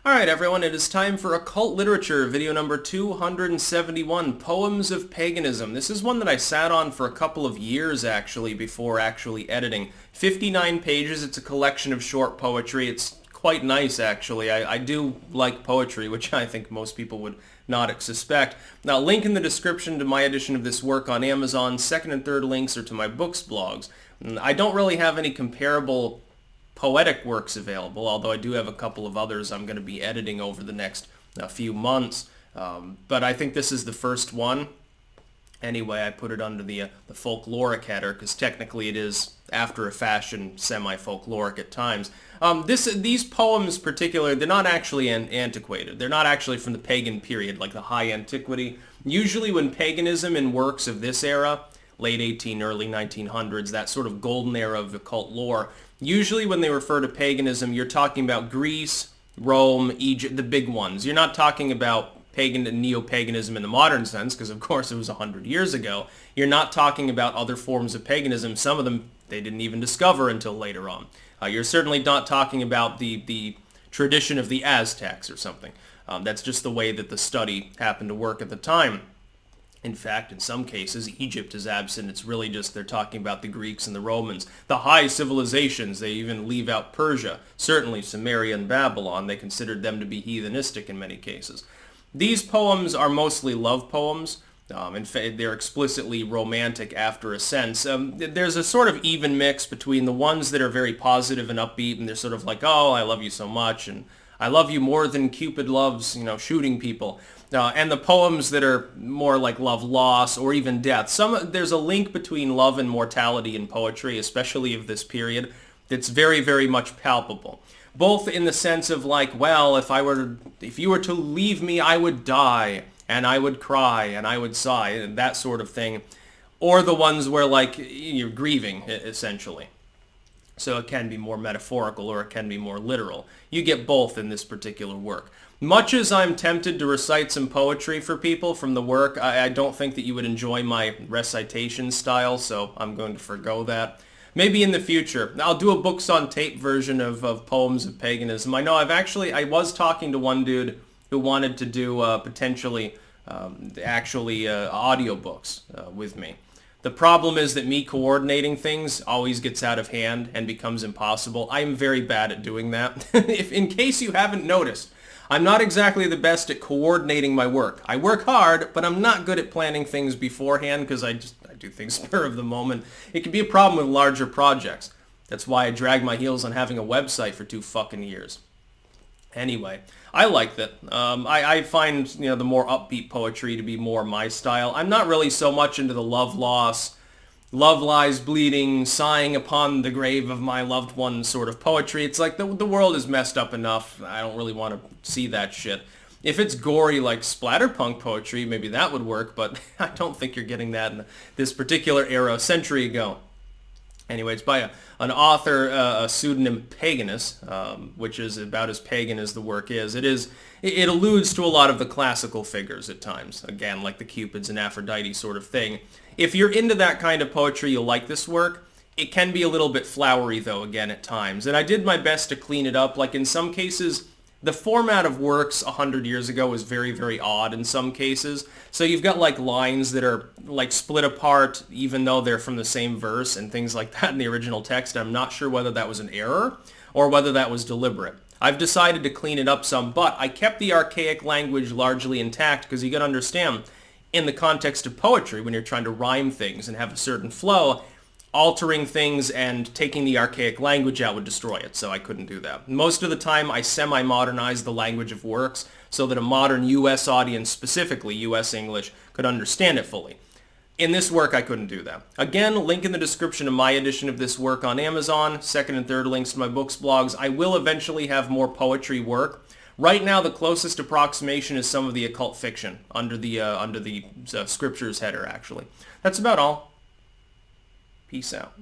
Alright everyone, it is time for Occult Literature, video number 271, Poems of Paganism. This is one that I sat on for a couple of years actually before actually editing. 59 pages, it's a collection of short poetry. It's quite nice actually. I do like poetry, which I think most people would not suspect. Now, link in the description to my edition of this work on Amazon. Second and third links are to my books blogs. I don't really have any comparable poetic works available, although I do have a couple of others I'm going to be editing over the next few months. But I think this is the first one. Anyway, I put it under the folkloric header because technically it is, after a fashion, semi-folkloric at times. These poems particularly, they're not actually antiquated. They're not actually from the pagan period, like the High Antiquity. Usually when paganism in works of this era, late early 1900s, that sort of golden era of occult lore, usually when they refer to paganism, you're talking about Greece, Rome, Egypt, the big ones. You're not talking about pagan and neo-paganism in the modern sense, because of course it was 100 years ago. You're not talking about other forms of paganism. Some of them they didn't even discover until later on. You're certainly not talking about the tradition of the Aztecs or something. That's just the way that the study happened to work at the time. In fact, in some cases, Egypt is absent. It's really just they're talking about the Greeks and the Romans. The high civilizations, they even leave out Persia. Certainly Sumeria and Babylon, they considered them to be heathenistic in many cases. These poems are mostly love poems. In fact, they're explicitly romantic after a sense. There's a sort of even mix between the ones that are very positive and upbeat, and they're sort of like, oh, I love you so much, and I love you more than Cupid loves, shooting people. And the poems that are more like love loss or even death. There's a link between love and mortality in poetry, especially of this period, that's very, very much palpable. Both in the sense of like, well, if you were to leave me, I would die, and I would cry, and I would sigh, and that sort of thing. Or the ones where like you're grieving, essentially. So it can be more metaphorical or it can be more literal. You get both in this particular work. Much as I'm tempted to recite some poetry for people from the work, I don't think that you would enjoy my recitation style, so I'm going to forgo that. Maybe in the future. I'll do a books on tape version of Poems of Paganism. I know I was talking to one dude who wanted to do potentially audiobooks with me. The problem is that me coordinating things always gets out of hand and becomes impossible. I am very bad at doing that. In case you haven't noticed, I'm not exactly the best at coordinating my work. I work hard, but I'm not good at planning things beforehand because I do things spur of the moment. It can be a problem with larger projects. That's why I drag my heels on having a website for 2 fucking years. Anyway, I like that. I find the more upbeat poetry to be more my style. I'm not really so much into the love loss, love lies bleeding, sighing upon the grave of my loved one sort of poetry. It's like the world is messed up enough. I don't really want to see that shit. If it's gory like splatterpunk poetry, maybe that would work, but I don't think you're getting that in this particular era a century ago. Anyway, it's by an author, a pseudonym Paganus, which is about as pagan as the work is. It alludes to a lot of the classical figures at times, again, like the Cupids and Aphrodite sort of thing. If you're into that kind of poetry, you'll like this work. It can be a little bit flowery, though, again, at times. And I did my best to clean it up. Like, in some cases, the format of works 100 years ago was very, very odd in some cases. So you've got like lines that are like split apart even though they're from the same verse and things like that in the original text. I'm not sure whether that was an error or whether that was deliberate. I've decided to clean it up some, but I kept the archaic language largely intact because you got to understand, in the context of poetry, when you're trying to rhyme things and have a certain flow, altering things and taking the archaic language out would destroy it, so I couldn't do that. Most of the time, I semi-modernized the language of works so that a modern U.S. audience, specifically U.S. English, could understand it fully. In this work, I couldn't do that. Again, link in the description of my edition of this work on Amazon, second and third links to my books blogs. I will eventually have more poetry work. Right now, the closest approximation is some of the occult fiction under the scriptures header, actually. That's about all. Peace out.